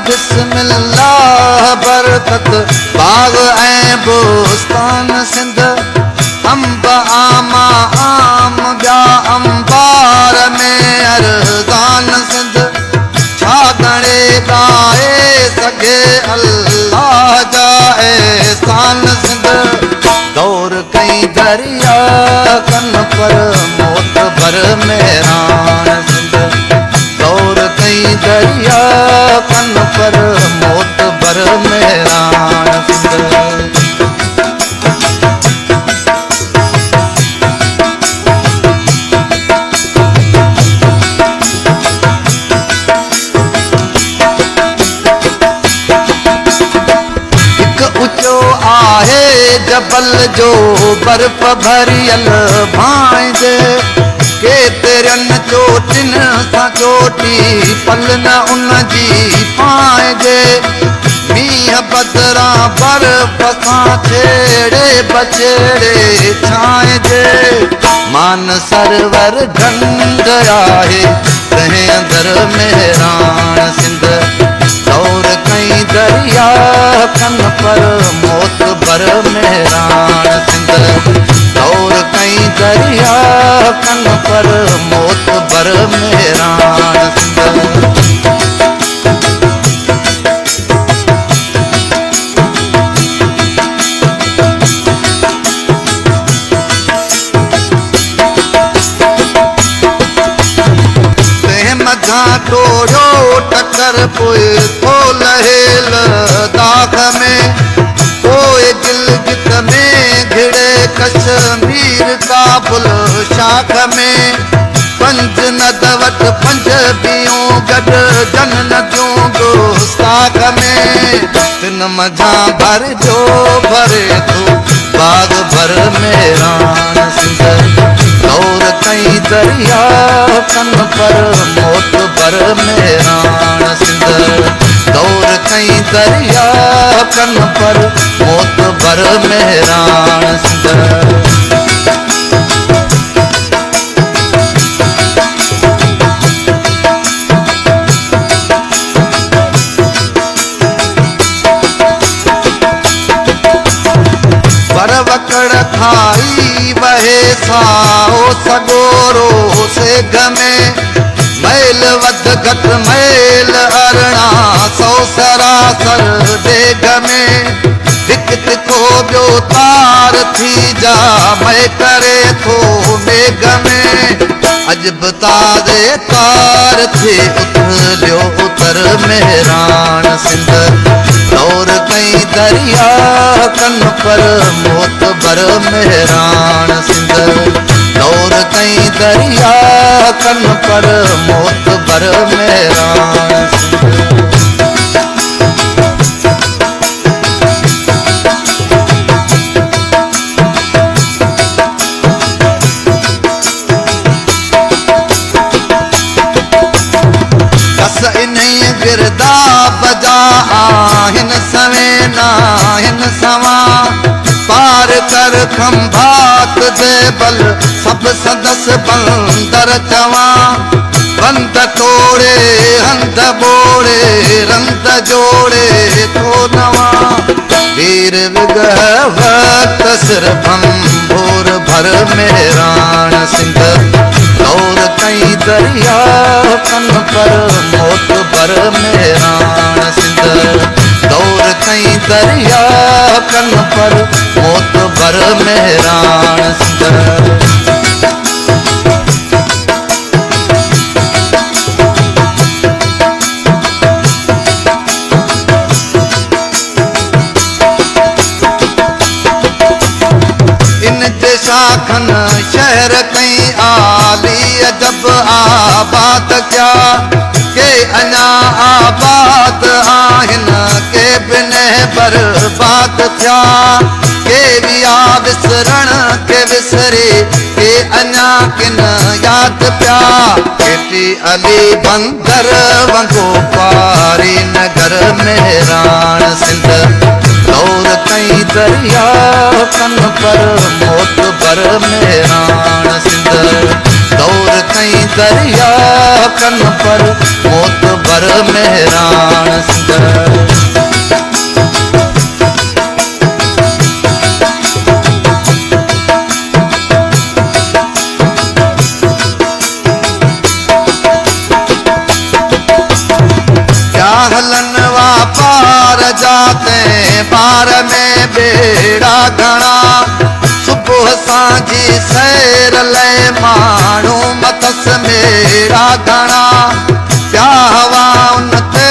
बिस्मिल्लाह बरकत बाग ऐं बोस्तान सिंध अंब आमा आम ॿिया अंबार में अरज़ान सिंध छा गणे ॻाए सघे अल्लाह जा एहसान सिंध दौर कई दरिया कन पर मोत भर मेरान सिंध दौर कई दरिया कन पर मोत भर मेरान सिंध आहे जबल जो बर्फ भरियल भांइजे केतिरनि चोटियुनि सां चोटी पल न उन जी पाइजे मींहं बदिरां बर्फ सां छेड़े बछेड़े छाइजे मान सरवर ढंढ आहे तंहिं अंदरि मेरान सिंध दौर कई दरिया कन पर मोत भर मेरान सिंध दौर कई दरिया कन पर मोत भर मेरान सिंध टोड़ो टकर पोए थो लहेल दाग में पोए गिलगित में घिड़े कश्मीर काबुल शाख में पंज नद वट पंज बियूं गॾु जन नदियूं गुस्ताख में तिन मझां भर जो भरे थो बाग भर मेरान सिंध दौर कई दरिया कन पर मोत भर मेरान सिंध दौर कई दरिया कन पर मोत भर मेरान सिंध वकड़ खाई वहे साओ सगोरो सेग में मैल वध घट मैल अरणा सौ सरासर डेग में हिक तिखो ॿियो तार थी जा मैं करे थो मेघ में अजब ताज़े तार थे उथलियो उतर मेरान सिंध दौर कई दरिया कन पर मोत भर मेरान सिंध दौर कई दरिया कन पर मोत भर मेरान सिंध गिरदाब जा आहिन सवेना आहिन सवा पार कर खंभात जेबल सब सदस बंदर चवा बंद तोड़े हंध बोड़े रंध जोड़े तो नवा वीर विगह वक्त सिर भंभोर भर मेरान सिंध दौर कई दरिया कन पर मोत भर मेरान सिंध दौर कई दरिया कन पर मोत भर मेरान सिंध शाखन शहर कई आली अजब आबाद क्या के अञा आबाद आहिन के बिन बर्बाद थिया के विया विसरण के विसरे के अञा किन याद पिया केटी अली बंदर वंगो पा मेहरान सिंध दौर कई दरिया कन पर मोत बर मेहरान सिंध दौर कई दरिया कन पर मोत बर मेहरान सिंध हलन वापार जाते पार में बेड़ा घना सुबह सांझी सैर ले माण्हू मथस मेरा घना प्या हवा उन ते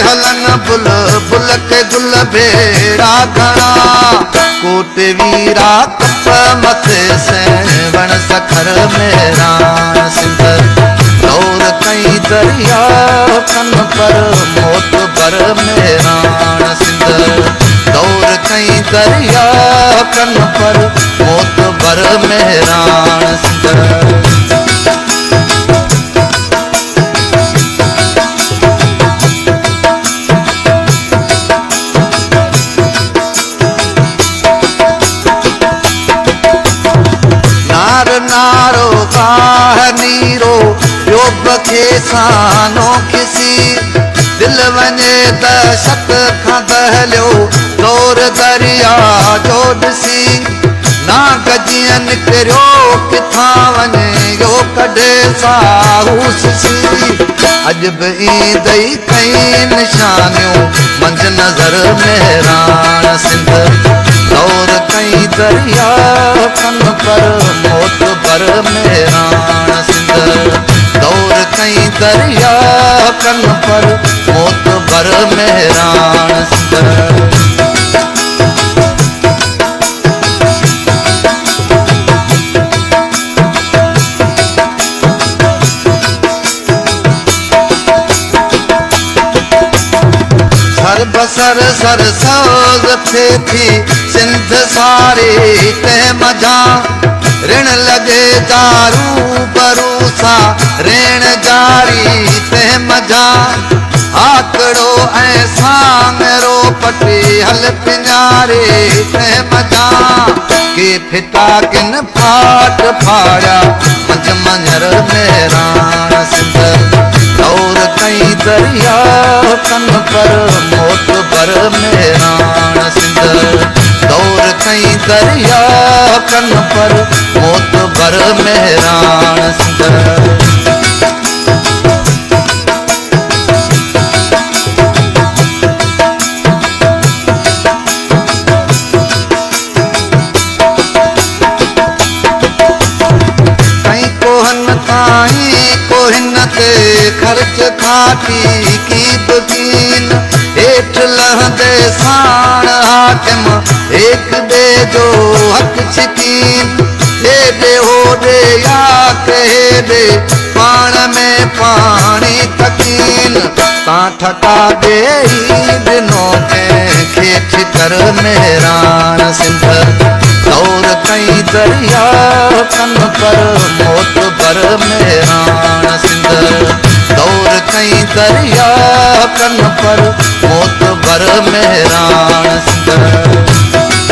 हलन बुल बुल के गुल बेड़ा घना कोट वीरा कप मथे से वण सखर मेरा सिंध दौर कई दरिया कन पर मोत बर मेहरान सिंध दौर कई दरिया कन पर मोत बर मेहरान सिंध नार नारो काह नीरो योग के सानो किसी दिल वने त शक खां दहलियो दौर दरिया जो ॾिसी ना गजियन निकिरियो किथां वञे यो कढे साहूस सी अॼु बि ईंदई कई निशानियूं मंझ नज़र मेहरान सिंध दौर कई दरिया कन पर मोत बर मेहरान सिंध दौर कई दरिया कन पर मोत बर मेहरान सिंध सर बसर सर सोज थे थी सिंध सारी ते मजा ऋण लगे दारू भरूसा ऋण जारी ते मजा आकड़ो ऐं सांगरो पटी हल पिंजारे ते मजा के फिटा किन फाट फाड़ा मंझ मंझर मेहरान सिंध दौर कई दरिया कन पर मोत बर मेहरान सिंध दौर कई दरिया कन पर मोत बर मेहरान सिंध खर्च खाती की बकीन हेठ लहंदे साण हाकिम एक दे जो हक छिकीन हेॾे होॾे या के हेॾे पाण में पाणी तकीन तां ठका ॾेई ॾिनो कंहिंखे ठिकर मेहरान सिंध दौर कई दरिया कन पर मोत बर मेहरान सिंध दौर कई दरिया कन पर मोत बर मेहरान सिंध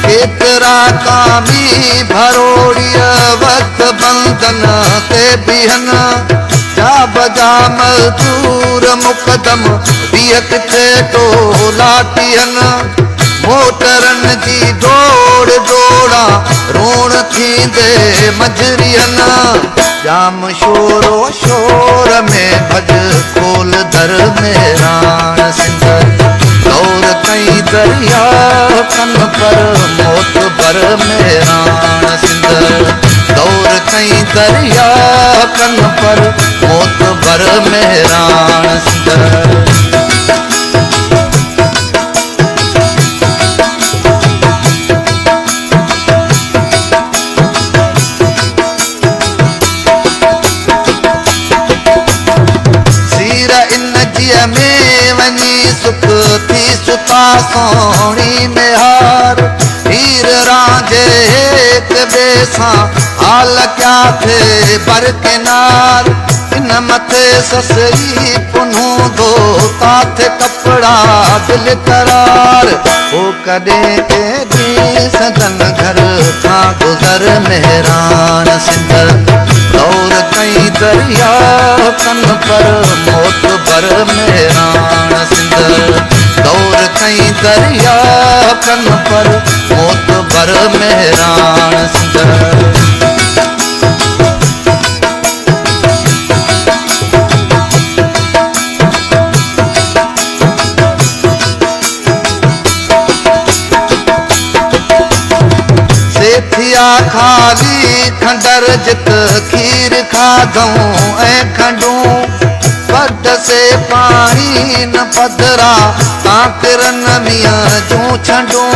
केतरा कामी भरोड़िया वक्त बंधन ते बिहन जा बजा मजदूर मुकदम बियक थे तो लाटियन मोटरन जी दौड़ दौड़ा रोण थींदे मजरियन जाम शोरो शोर में भज खोल दर मेहरान सिंध दौर कई दरिया कन पर मोत बर मेहरान सिंध दौर कई दरिया कन पर मोत बर मेहरान सिंध में वनी सुख थी सुता सोणी में हार हीर रांझे एक ॿिए सां हाल क्या थे बरकिनार इन मथे ससई पुनूं धोता थे कपड़ा दिल करार ओ कॾहिं केॾी सदन घर खां गुज़र मेहरान सिंध दौर कई दरिया कन पर मौत भर मेहरान सिंध दौर कई दरिया कन पर मौत भर मेहरान सिंध सेठिया खाली खंडर जित खीर खाधऊं ऐं खंडूं पद से पाणी न पधरा कांकरन मियां जूं छंडूं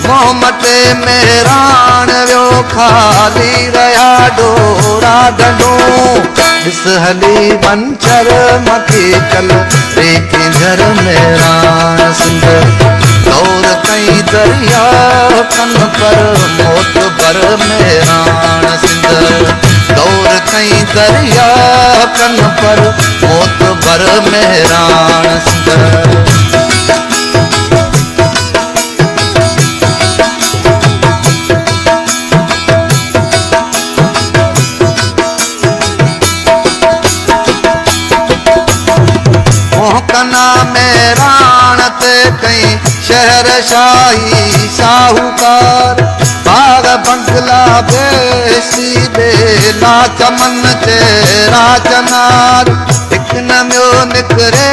मोहम्मते मेहरान वियो खाली रहिया डोरा डंडूं ॾिस हली मंचर मथे कल रेखी घर मेहरान सिंध दौर कई दरिया कन पर मौत भर मेहरान सिंध दौर कई दरिया कन पर मौत भर मेहरान सिंध मोहकना मेहरान ते कई शहर शाही साहूकार बाग बंगला बेसी बेला चमन चेरा चनार हिक न मियो निकरे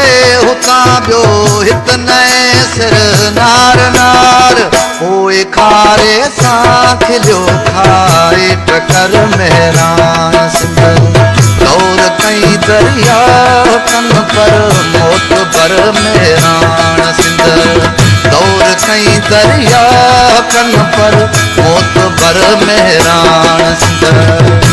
हुतां ॿियो हित नए सिर नार नार पोइ खारे सां खिलियो खाए टकर मेहरान सिंध दौर कई दरिया कन पर मौत भर मेहरान सिंध दौर कई दरिया कन पर मौत भर मेहरान सिंध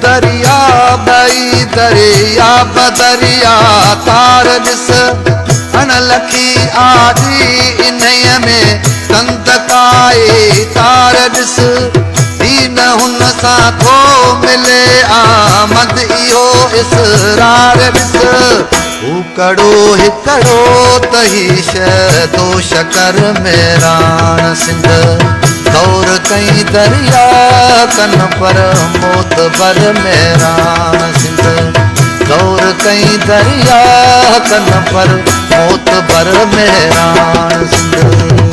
दरिया बई दरिया बदरिया तार ॾिस अण लखी आजी इन्हीअ में कंद काए तार ॾिस दीन हुन सां थो मिले आमद इहो इसरार ॾिस हू कड़ो हिकड़ो तही शहदो शकर मेहरान सिंध दौर कई दरिया कन पर मौत भर मेहरान सिंध दौर कई दरिया कन पर मौत भर मेहरान सिंध